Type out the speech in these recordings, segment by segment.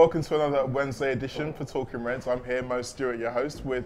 welcome to another Wednesday edition for Talking Reds. I'm here, Stewart, your host, with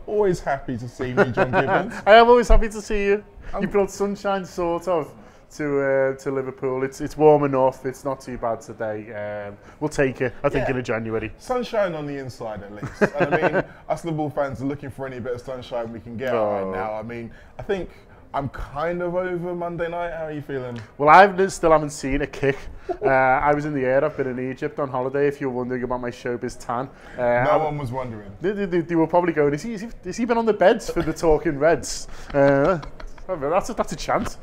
always happy to see me, John Gibbons. I am always happy to see you. You brought sunshine, sort of, to Liverpool. It's warm enough. It's not too bad today. We'll take it, I think, in January. Sunshine on the inside, at least. And I mean, us Liverpool fans are looking for any bit of sunshine we can get right now. I mean, I think I'm kind of over Monday night. How are you feeling? Well, I still haven't seen a kick. I was in the air. I've been in Egypt on holiday, if you're wondering about my showbiz tan. No one was wondering. They were probably going, has he been on the beds for the Talking Reds? That's a chance.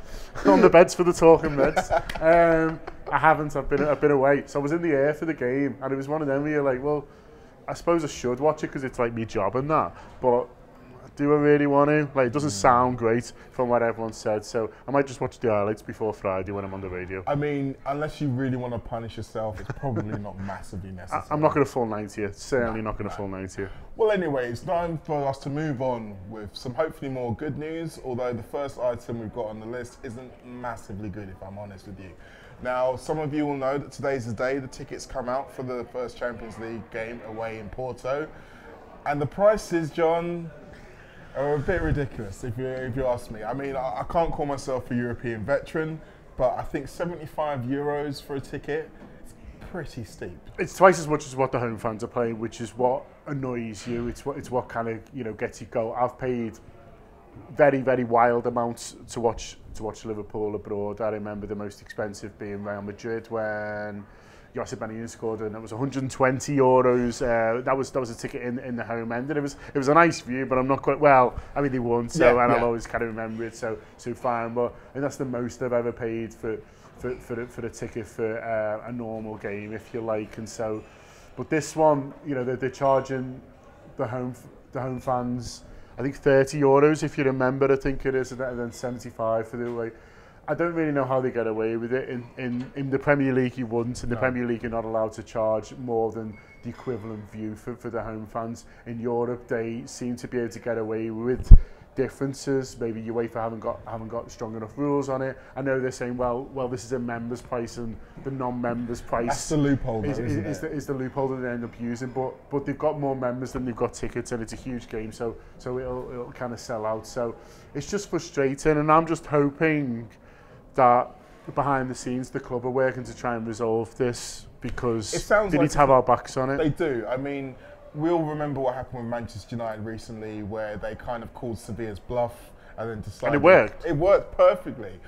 On the beds for the Talking Reds. I haven't. I've been away. So I was in the air for the game, and it was one of them where you're like, well, I suppose I should watch it because it's like my job and that. But do I really want to? Like, it doesn't sound great from what everyone said, so I might just watch the highlights before Friday when I'm on the radio. I mean, unless you really want to punish yourself, it's probably not massively necessary. I'm not going to full 90 you. Certainly not going to full 90 you. Well, anyway, it's time for us to move on with some hopefully more good news, although the first item we've got on the list isn't massively good, if I'm honest with you. Now, some of you will know that today's the day the tickets come out for the first Champions League game away in Porto. And the prices, John, are a bit ridiculous, if you ask me. I mean, I can't call myself a European veteran, but I think €75 for a ticket is pretty steep. It's twice as much as what the home fans are paying, which is what annoys you. It's what kind of gets you go. I've paid very, very wild amounts to watch Liverpool abroad. I remember the most expensive being Real Madrid when Josip Benitez scored, and it was €120. That was a ticket in the home end, and it was a nice view, but I'm not quite well. I mean, they won, so I'll always kind of remember it. So fine, but and that's the most I've ever paid for a ticket for a normal game, if you like. And so, but this one, they're charging the home fans, I think €30, if you remember. I think it is, and then 75 for the away. I don't really know how they get away with it. In the Premier League, you wouldn't. In the Premier League, you're not allowed to charge more than the equivalent view for the home fans. In Europe, they seem to be able to get away with differences. Maybe UEFA haven't got strong enough rules on it. I know they're saying, well, this is a members' price, and the non-members' price. That's the loophole, though, is the loophole that they end up using. But they've got more members than they've got tickets, and it's a huge game, so it'll kind of sell out. So it's just frustrating, and I'm just hoping that behind the scenes the club are working to try and resolve this, because they need to have our backs on it. They do. I mean, we all remember what happened with Manchester United recently, where they kind of called Sevilla's bluff and then decided... And it worked. It worked perfectly.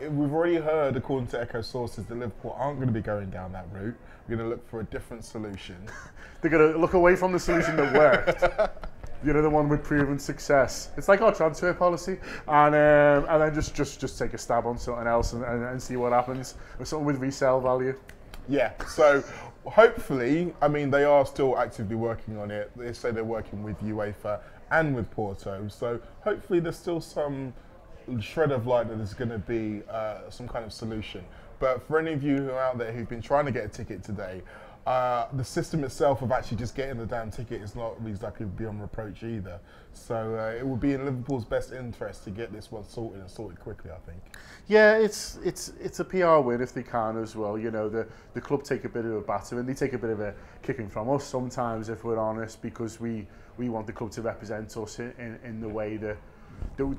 We've already heard, according to Echo sources, that Liverpool aren't going to be going down that route. We're going to look for a different solution. They're going to look away from the solution that worked. The one with proven success. It's like our transfer policy, and then just take a stab on something else and see what happens, or something with resale value. Yeah. So hopefully, I mean, they are still actively working on it. They say they're working with UEFA and with Porto. So hopefully, there's still some shred of light that there's going to be some kind of solution. But for any of you who are out there who've been trying to get a ticket today, the system itself of actually just getting the damn ticket is not exactly beyond reproach either. So it would be in Liverpool's best interest to get this one sorted and sorted quickly, I think. Yeah, it's a PR win if they can as well. The club take a bit of a batter, and they take a bit of a kicking from us sometimes, if we're honest, because we want the club to represent us in the way that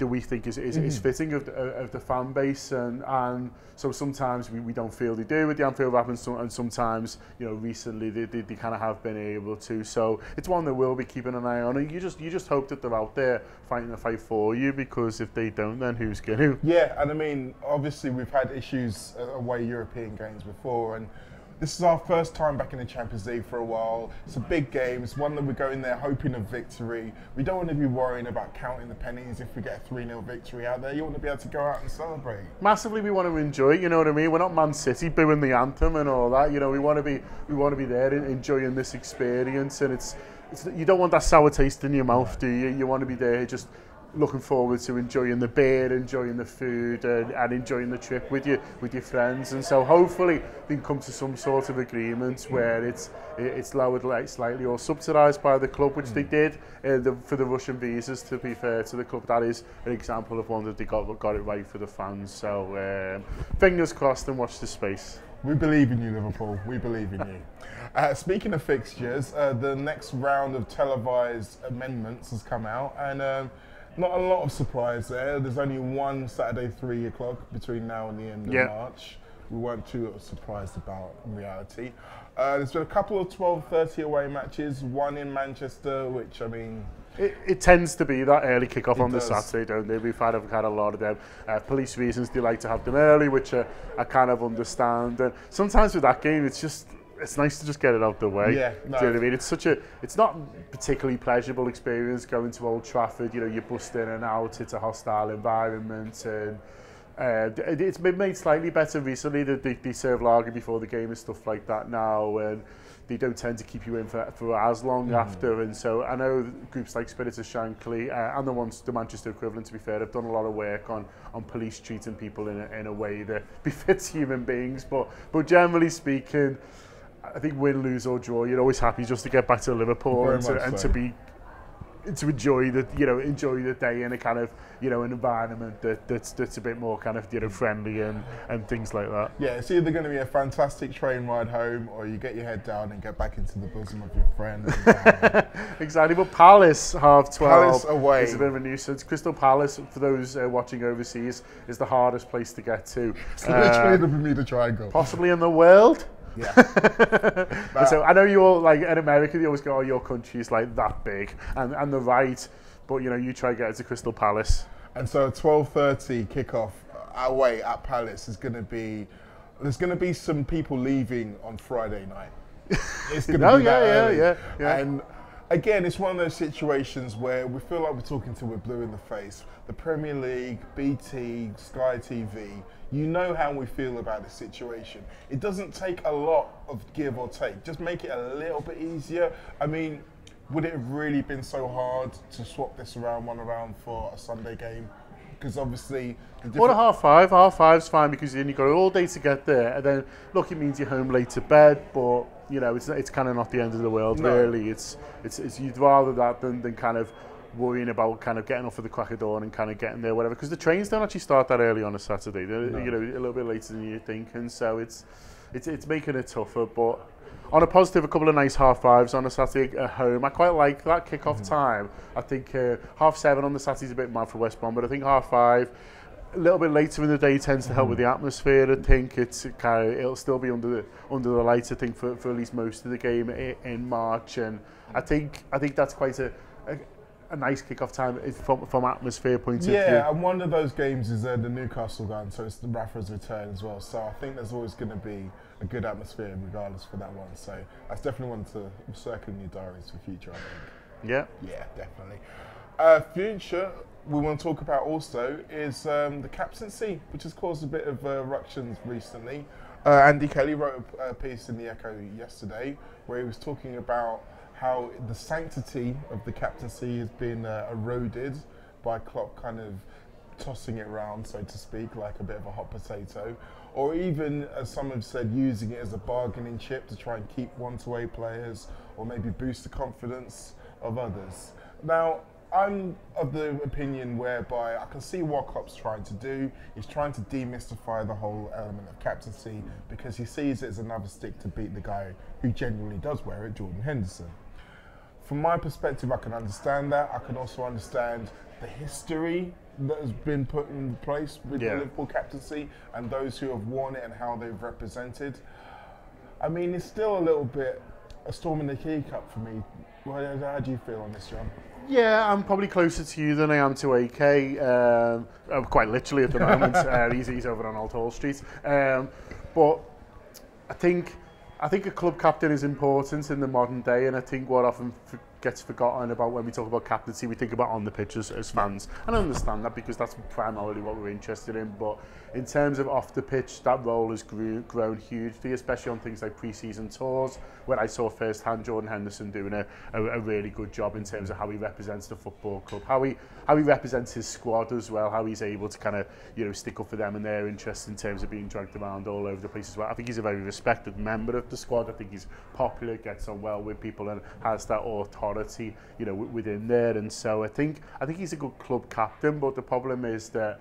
we think is fitting of the fan base, and so sometimes we don't feel they do with the Anfield Wrap, and sometimes recently they kind of have been able to. So it's one that we'll be keeping an eye on, and you just hope that they're out there fighting the fight for you, because if they don't, then who's going to? Yeah, and I mean, obviously we've had issues away European games before, and this is our first time back in the Champions League for a while. It's a big game. It's one that we're going there hoping of victory. We don't want to be worrying about counting the pennies if we get a 3-0 victory out there. You want to be able to go out and celebrate. Massively, we want to enjoy, you know what I mean? We're not Man City booing the anthem and all that. We want to be there enjoying this experience, and it's you don't want that sour taste in your mouth, do you? You want to be there just looking forward to enjoying the beer, enjoying the food, and enjoying the trip with your friends. And so hopefully they can come to some sort of agreement where it's lowered slightly or subsidised by the club, which they did for the Russian visas. To be fair to the club, that is an example of one that they got it right for the fans. So fingers crossed and watch the space. We believe in you, Liverpool. We believe in you. Speaking of fixtures, the next round of televised amendments has come out, and not a lot of surprise there. There's only one Saturday 3 o'clock between now and the end of March. We weren't too surprised about in reality. There's been a couple of 12:30 away matches, one in Manchester, which, I mean... It tends to be that early kick-off on the Saturday, don't they? We've had a lot of them. Police reasons, they like to have them early, which I kind of understand. And sometimes with that game, it's nice to just get it out the way. Yeah, no. Do you know what I mean? It's not particularly pleasurable experience going to Old Trafford. You know, you bust in and out, it's a hostile environment, and it's been made slightly better recently that they serve lager before the game and stuff like that now, and they don't tend to keep you in for as long after. And so I know groups like Spirits of Shankly and the Manchester equivalent, to be fair, have done a lot of work on police treating people in a way that befits human beings, but generally speaking, I think win, lose or draw, you're always happy just to get back to Liverpool and to enjoy the day in a kind of, you know, an environment that's a bit more kind of, you know, friendly and things like that. Yeah, it's either going to be a fantastic train ride home, or you get your head down and get back into the bosom of your friends. Exactly, but Palace 12:30. Palace away. It's a bit of a nuisance. Crystal Palace, for those watching overseas, is the hardest place to get to. It's literally the Bermuda Triangle. Possibly in the world. Yeah. So I know you all, like in America, they always go, oh, your country's like that big, and they're right, but you know, you try to get it to Crystal Palace. And so 12:30 kickoff away at Palace is going to be, there's going to be some people leaving on Friday night. It's going to be that early. Yeah. And again, it's one of those situations where we feel like we're talking till we're blue in the face. The Premier League, BT, Sky TV, you know how we feel about this situation. It doesn't take a lot of give or take. Just make it a little bit easier. I mean, would it have really been so hard to swap this one around for a Sunday game? Because obviously... What a half five's fine, because then you've got all day to get there, and then, look, it means you're home late to bed, but, you know, it's kind of not the end of the world, really. It's you'd rather that than kind of worrying about kind of getting off at the crack of dawn and kind of getting there, whatever, because the trains don't actually start that early on a Saturday. They're, you know, a little bit later than you think, and so it's making it tougher. But on a positive, a couple of nice half fives on a Saturday at home. I quite like that kick-off time. I think 7:30 on the Saturday's a bit mad for West Brom, but I think 5:30, a little bit later in the day, tends to help with the atmosphere. I think it'll still be under the lights, I think, for at least most of the game in March, and I think that's quite a nice kick-off time from atmosphere point of view. Yeah, and one of those games is the Newcastle game, so it's the Rafa's return as well. So I think there's always going to be a good atmosphere regardless for that one. So that's definitely one to circle in your diaries for future, I think. Yeah. Yeah, definitely. Future, we want to talk about also is the captaincy, which has caused a bit of ructions recently. Andy Kelly wrote a piece in the Echo yesterday where he was talking about how the sanctity of the captaincy has been eroded by Klopp kind of tossing it around, so to speak, like a bit of a hot potato, or even, as some have said, using it as a bargaining chip to try and keep one-to-way players, or maybe boost the confidence of others. Now, I'm of the opinion whereby I can see what Klopp's trying to do. He's trying to demystify the whole element of captaincy because he sees it as another stick to beat the guy who genuinely does wear it, Jordan Henderson. From my perspective, I can understand that. I can also understand the history that has been put in place with the Liverpool captaincy and those who have worn it and how they've represented. I mean, it's still a little bit a storm in the teacup for me. How do you feel on this, John? Yeah, I'm probably closer to you than I am to AK, quite literally at the moment. He's over on Old Hall Street. But I think a club captain is important in the modern day, and I think what often gets forgotten about when we talk about captaincy, we think about on the pitch as fans. And I understand that because that's primarily what we're interested in, but in terms of off the pitch, that role has grown hugely, especially on things like pre-season tours, where I saw firsthand Jordan Henderson doing a really good job in terms of how he represents the football club, how he represents his squad as well, how he's able to kind of, you know, stick up for them and their interests in terms of being dragged around all over the place as well. I think he's a very respected member of the squad. I think he's popular, gets on well with people, and has that authority, you know, within there. And so I think he's a good club captain, but the problem is that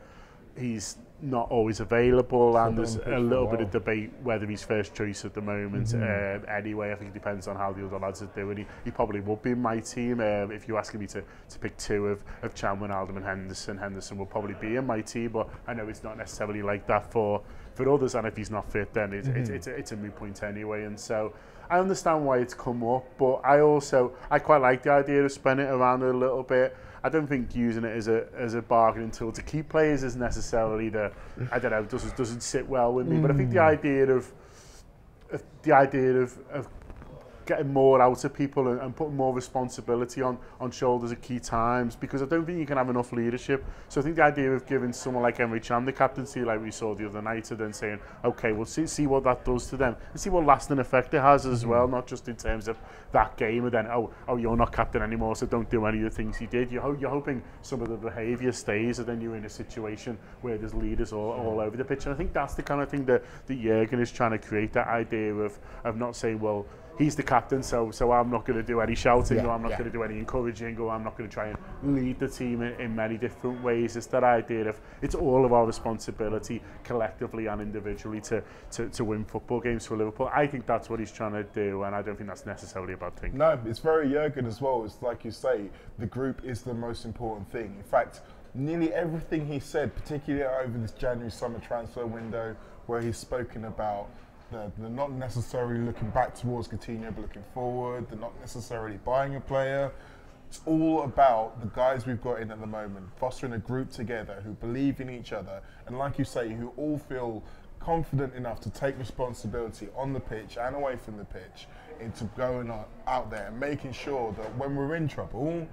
he's not always available, and there's a little bit of while. debate whether he's first choice at the moment. Anyway, I think it depends on how the other lads are doing. He probably would be in my team. If you're asking me to pick two of Chan, Wijnaldum and Henderson will probably be in my team, but I know it's not necessarily like that for others, and if he's not fit, then it's a moot point anyway. And so I understand why it's come up, but I quite like the idea of spinning it around a little bit. I don't think using it as a bargaining tool to keep players is necessarily doesn't sit well with me. But I think the idea of getting more out of people and putting more responsibility on shoulders at key times, because I don't think you can have enough leadership. So I think the idea of giving someone like Emre Can the captaincy, like we saw the other night, and then saying, okay, we'll see what that does to them, and see what lasting effect it has as well, not just in terms of that game, and then, oh, you're not captain anymore, so don't do any of the things you did. You're hoping some of the behaviour stays, and then you're in a situation where there's leaders all over the pitch. And I think that's the kind of thing that Jurgen is trying to create, that idea of not saying, well, he's the captain, so I'm not going to do any shouting, or I'm not going to do any encouraging, or I'm not going to try and lead the team in many different ways. It's that idea of it's all of our responsibility collectively and individually to win football games for Liverpool. I think that's what he's trying to do, and I don't think that's necessarily a bad thing. No, it's very Jurgen as well. It's like you say, the group is the most important thing. In fact, nearly everything he said, particularly over this January summer transfer window, where he's spoken about they're not necessarily looking back towards Coutinho, but looking forward. They're not necessarily buying a player. It's all about the guys we've got in at the moment, fostering a group together who believe in each other, and like you say, who all feel confident enough to take responsibility on the pitch and away from the pitch into going out there and making sure that when we're in trouble,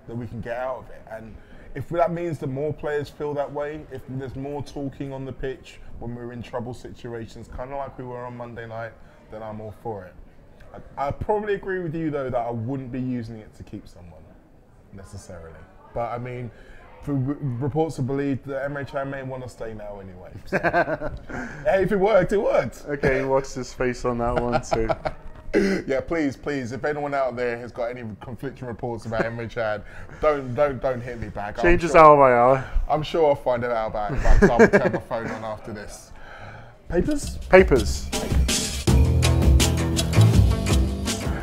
that we can get out of it. And if that means that more players feel that way, if there's more talking on the pitch when we're in trouble situations, kind of like we were on Monday night, then I'm all for it. I probably agree with you, though, that I wouldn't be using it to keep someone, necessarily. But, I mean, for reports have believed that Emre Can may want to stay now anyway. So. Hey, if it worked, it worked. Okay, watch his face on that one, too. Yeah, please, if anyone out there has got any conflicting reports about Emre Can, don't hit me back. Changes hour by hour. I'm sure I'll find it out by the time I turn my phone on after this. Papers.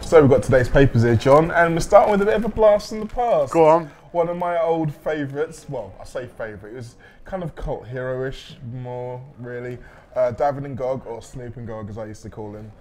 So we've got today's papers here, John, and we're starting with a bit of a blast from the past. Go on. One of my old favourites, well, I say favourite, it was kind of cult hero-ish more, really. David Ngog, or Snoop Ngog as I used to call him.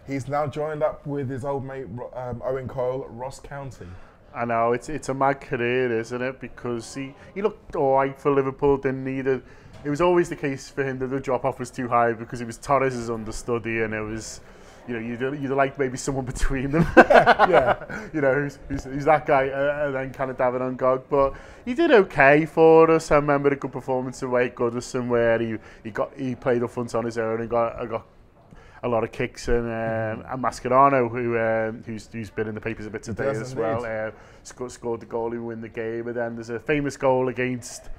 He's now joined up with his old mate Owen Coyle at Ross County. I know, it's a mad career, isn't it? Because he looked alright for Liverpool, didn't need it. It was always the case for him that the drop-off was too high because it was Torres' understudy, and it was, you'd like maybe someone between them. Yeah, who's that guy, and then kind of David Ngog. But he did okay for us. I remember a good performance away at Goodison where he played up front on his own and got a lot of kicks, and Mascherano, who's been in the papers a bit today as well, scored the goal to win the game. And then there's a famous goal against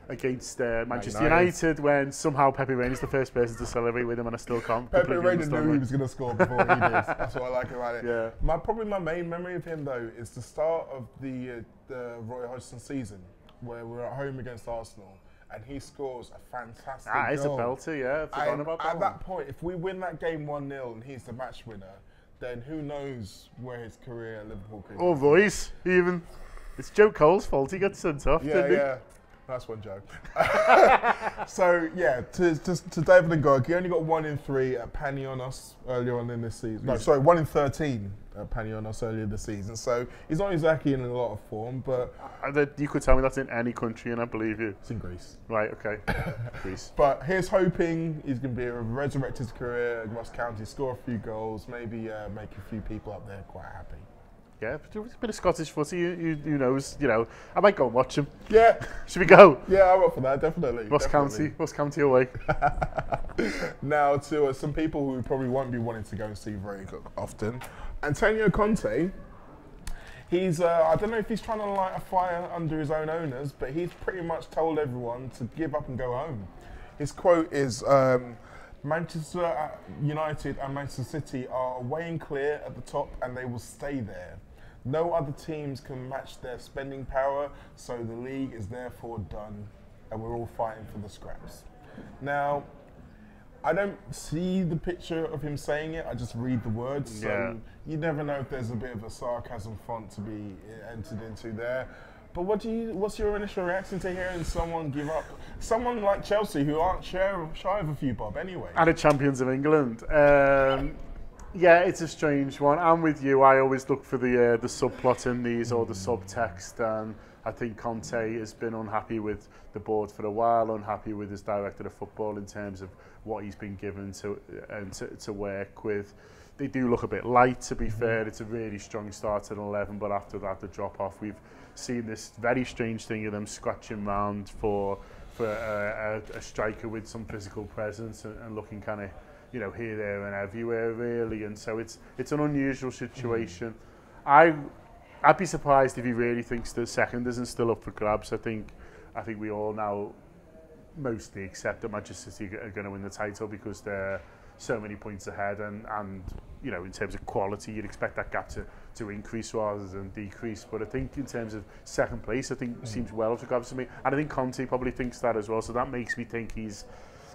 Manchester United when somehow Pepe Reina's the first person to celebrate with him, and I still can't. Pepe Reina knew he was going to score before he did. That's what I like about it. Yeah. Probably my main memory of him though is the start of the Roy Hodgson season, where we're at home against Arsenal. And he scores a fantastic goal. He's a belter, yeah. Forgotten about that At that point, if we win that game 1-0 and he's the match winner, then who knows where his career at Liverpool could go. Or Royce, even. It's Joe Cole's fault he got sent off, didn't he? Yeah. Nice one, Joe. So, yeah, to David Ngog, he only got 1 in 3 at Panionios earlier on in this season. No, sorry, 1 in 13 at Panionios earlier this season. So, he's not exactly in a lot of form, but... You could tell me that's in any country, and I believe you. It's in Greece. Right, okay. Greece. But here's hoping he's going to resurrect his career at Ross County, score a few goals, maybe make a few people up there quite happy. Yeah, but a bit of Scottish footy, who knows, I might go and watch him. Yeah. Should we go? Yeah, I'm up for that, definitely. Ross County away. Now, to some people who probably won't be wanting to go and see very often, Antonio Conte, he's, I don't know if he's trying to light a fire under his own owners, but he's pretty much told everyone to give up and go home. His quote is, Manchester United and Manchester City are away and clear at the top, and they will stay there. No other teams can match their spending power, so the league is therefore done. and we're all fighting for the scraps. Now, I don't see the picture of him saying it, I just read the words, so you never know if there's a bit of a sarcasm font to be entered into there. But what's your initial reaction to hearing someone give up? Someone like Chelsea, who aren't shy of a few bob anyway. And the champions of England. Yeah, it's a strange one. I'm with you. I always look for the subplot in these or the subtext. And I think Conte has been unhappy with the board for a while, unhappy with his director of football in terms of what he's been given to work with. They do look a bit light, to be fair. It's a really strong start at 11, but after that, the drop off. We've seen this very strange thing of them scratching round for a striker with some physical presence and looking kind of, you know, here, there, and everywhere, really. And so it's an unusual situation. I'd be surprised if he really thinks that second isn't still up for grabs. I think we all now mostly accept that Manchester City are going to win the title because they're so many points ahead, and you know, in terms of quality, you'd expect that gap to increase rather than decrease. But I think in terms of second place, I think seems well up for grabs to me, and I think Conte probably thinks that as well. So that makes me think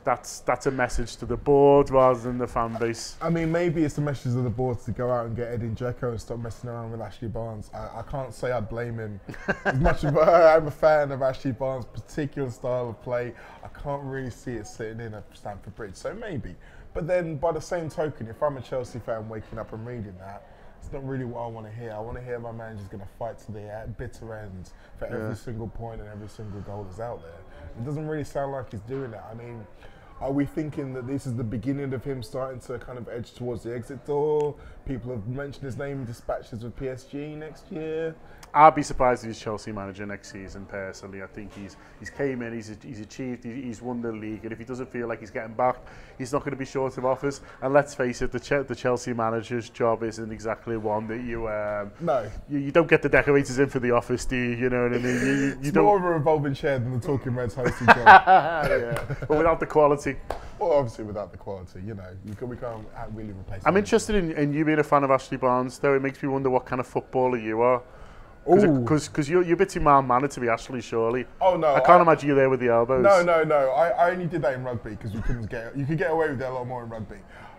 that's a message to the board rather than the fan base. I mean, maybe it's the message of the board to go out and get Edin Dzeko and stop messing around with Ashley Barnes. I can't say I'd blame him. As much as I'm a fan of Ashley Barnes' particular style of play, I can't really see it sitting in at Stamford Bridge. So maybe. But then, by the same token, if I'm a Chelsea fan waking up and reading that, it's not really what I want to hear. I want to hear my manager's going to fight to the bitter end for every single point and every single goal that's out there. It doesn't really sound like he's doing that. I mean, are we thinking that this is the beginning of him starting to kind of edge towards the exit door? People have mentioned his name in dispatches with PSG next year. I'd be surprised if he's Chelsea manager next season, personally. I think he's came in, he's achieved, he's won the league, and if he doesn't feel like he's getting back, he's not going to be short of offers. And let's face it, the Chelsea manager's job isn't exactly one that you don't get the decorators in for the office, do you? You know what I mean? It's more of a revolving chair than the Talking Reds hosting job. Yeah, but without the quality. Well, obviously without the quality, you know, we can't really replace it. I'm interested in you being a fan of Ashley Barnes, though. It makes me wonder what kind of footballer you are. Because you're a bit too mild-mannered to be Ashley, surely. Oh no! I can't imagine you there with the elbows. No. I only did that in rugby because you could get away with that a lot more in rugby.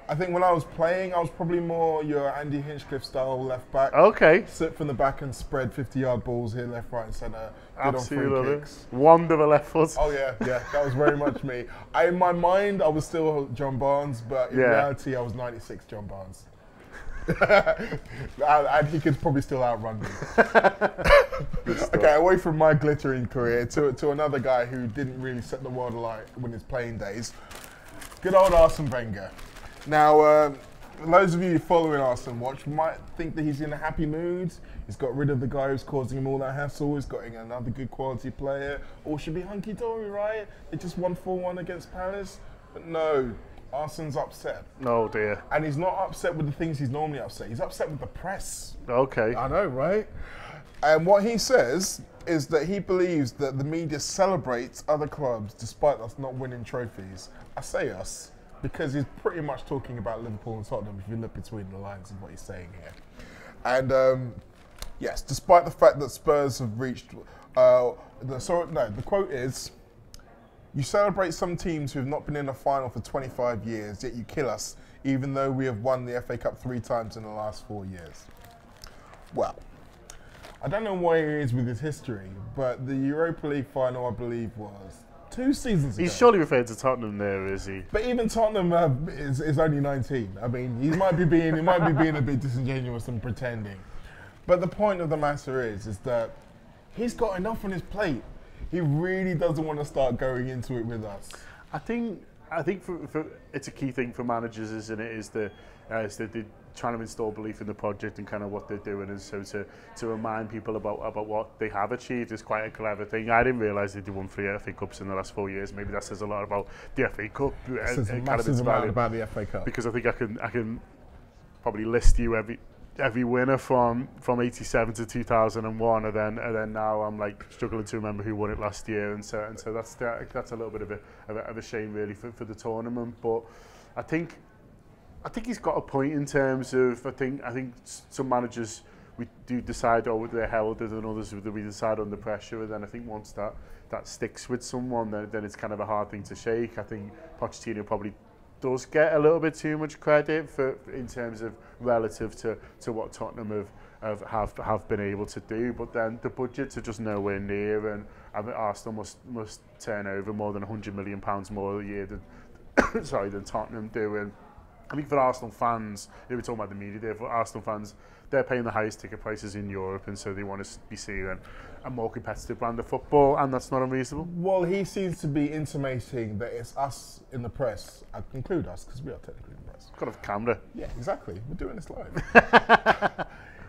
I think when I was playing, I was probably more your Andy Hinchcliffe style left back. Okay. Sit from the back and spread 50-yard balls here, left, right, and centre. Absolutely. On free kicks. Wand of a left foot. Oh yeah, that was very much me. In my mind, I was still John Barnes, but in reality, I was 96 John Barnes. And he could probably still outrun me. Okay, away from my glittering career to another guy who didn't really set the world alight in his playing days. Good old Arsene Wenger. Now, those of you following Arsene Watch might think that he's in a happy mood. He's got rid of the guy who's causing him all that hassle. He's got another good quality player. All should be hunky-dory, right? They just won 4-1 against Paris. But no. Arsene's upset. Oh dear. And he's not upset with the things he's normally upset. He's upset with the press. Okay. I know, right? And what he says is that he believes that the media celebrates other clubs despite us not winning trophies. I say us because he's pretty much talking about Liverpool and Tottenham if you look between the lines of what he's saying here. And yes, despite the fact that Spurs have reached... the quote is... You celebrate some teams who have not been in a final for 25 years, yet you kill us, even though we have won the FA Cup 3 times in the last 4 years. Well, I don't know where he is with his history, but the Europa League final, I believe, was 2 seasons ago. He's surely referred to Tottenham there, is he? But even Tottenham is only 19. I mean, he might be being a bit disingenuous and pretending. But the point of the matter is that he's got enough on his plate. He really doesn't want to start going into it with us. I think for it's a key thing for managers, isn't it? Is they're trying to install belief in the project and kind of what they're doing, and so to remind people about what they have achieved is quite a clever thing. I didn't realise they won 3 FA Cups in the last 4 years. Maybe that says a lot about the FA Cup. It says a massive amount about the FA Cup. Because I think I can probably list you every winner from 87 to 2001, and then now I'm like struggling to remember who won it last year, and so that's a little bit of a shame really for the tournament. But I think he's got a point in terms of I think some managers we do decide over the heralded and others that we decide under pressure, and then I think once that sticks with someone, then it's kind of a hard thing to shake. I think Pochettino probably does get a little bit too much credit for in terms of relative to what Tottenham have been able to do, but then the budgets are just nowhere near, and I think Arsenal must turn over more than £100 million more a year than Tottenham do. And I think for Arsenal fans, we're talking about the media there, for Arsenal fans, they're paying the highest ticket prices in Europe, and so they want to be seeing a more competitive brand of football, and that's not unreasonable. Well, he seems to be intimating that it's us in the press, I conclude us, because we are technically in the press. Got a camera. Yeah, exactly. We're doing this live.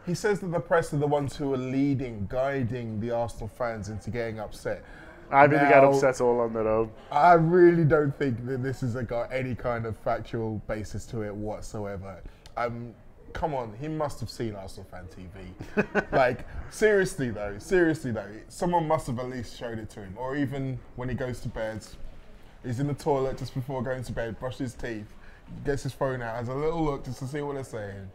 He says that the press are the ones who are leading, guiding the Arsenal fans into getting upset. I think they get upset all on their own. I really don't think that this has got any kind of factual basis to it whatsoever. Come on, he must have seen Arsenal Fan TV. Like, seriously though, someone must have at least showed it to him. Or even when he goes to bed, he's in the toilet just before going to bed, brushes his teeth, gets his phone out, has a little look just to see what they're saying.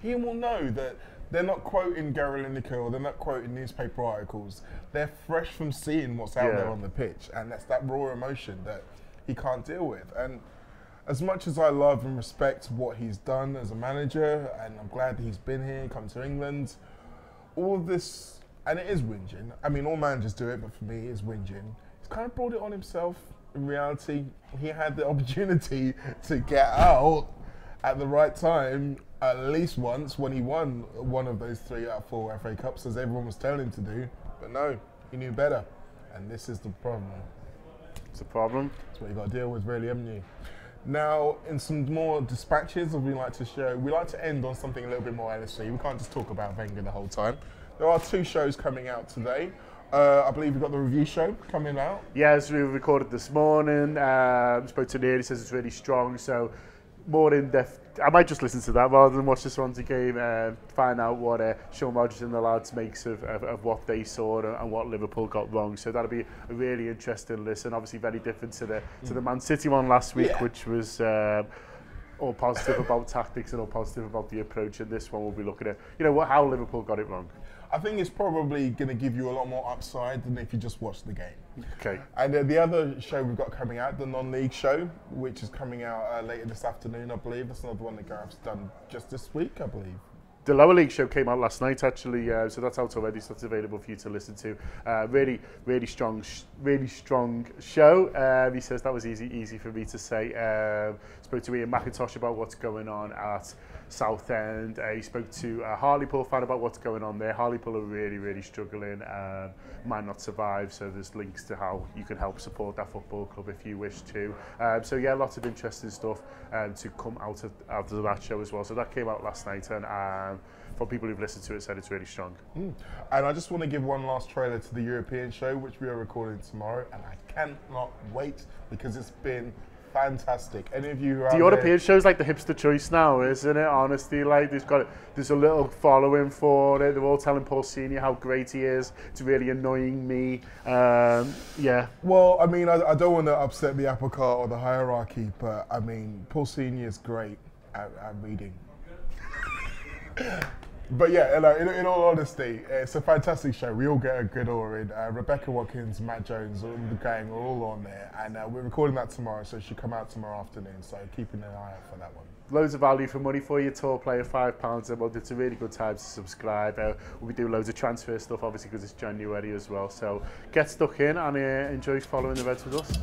He will know that they're not quoting Gary Lineker or they're not quoting newspaper articles. They're fresh from seeing what's out there on the pitch, and that's that raw emotion that he can't deal with. And as much as I love and respect what he's done as a manager, and I'm glad that he's been here, come to England, all of this, and it is whinging. I mean, all managers do it, but for me, it's whinging. He's kind of brought it on himself. In reality, he had the opportunity to get out at the right time, at least once, when he won one of those 3 out of 4 FA Cups, as everyone was telling him to do. But no, he knew better. And this is the problem. It's a problem. That's what you got to deal with, really, haven't you? Now, in some more dispatches, we like to end on something a little bit more LSE. We can't just talk about Wenger the whole time. There are 2 shows coming out today. I believe we've got the review show coming out. Yes, we recorded this morning. Spoke to Neil, he says it's really strong, so more in-depth. I might just listen to that rather than watch the Swansea game and find out what Sean Rodgers and the lads makes of what they saw and what Liverpool got wrong. So that'll be a really interesting listen. Obviously very different to the Man City one last week, which was all positive about tactics and all positive about the approach. And this one we'll be looking at, how Liverpool got it wrong. I think it's probably going to give you a lot more upside than if you just watch the game. Okay. And the other show we've got coming out, the non-league show, which is coming out later this afternoon, I believe. That's another one that Gareth's done just this week, I believe. The lower league show came out last night, actually, so that's out already, so that's available for you to listen to. Really strong show. He says that was easy for me to say. Spoke to Ian McIntosh about what's going on at Southend. He spoke to a Hartlepool fan about what's going on there. Hartlepool are really struggling, might not survive, so there's links to how you can help support that football club if you wish to. So yeah, lots of interesting stuff to come out of that show as well. So that came out last night, and for people who've listened to it, said it's really strong. And I just want to give one last trailer to the European show, which we are recording tomorrow, and I cannot wait because it's been fantastic. Any of you who are the European show's like the hipster choice now, isn't it? Honestly, like there's a little following for it. They're all telling Paul Senior how great he is. It's really annoying me. Yeah. Well, I mean, I don't want to upset the apple cart or the hierarchy, but I mean, Paul Senior is great at reading. But yeah, in all honesty, it's a fantastic show. We all get a good aura in. Rebecca Watkins, Matt Jones, all the gang are all on there. And we're recording that tomorrow, so it should come out tomorrow afternoon. So keeping an eye out for that one. Loads of value for money for your tour player, £5 a month. It's a really good time to subscribe. We'll be doing loads of transfer stuff, obviously, because it's January as well. So get stuck in and enjoy following the Reds with us.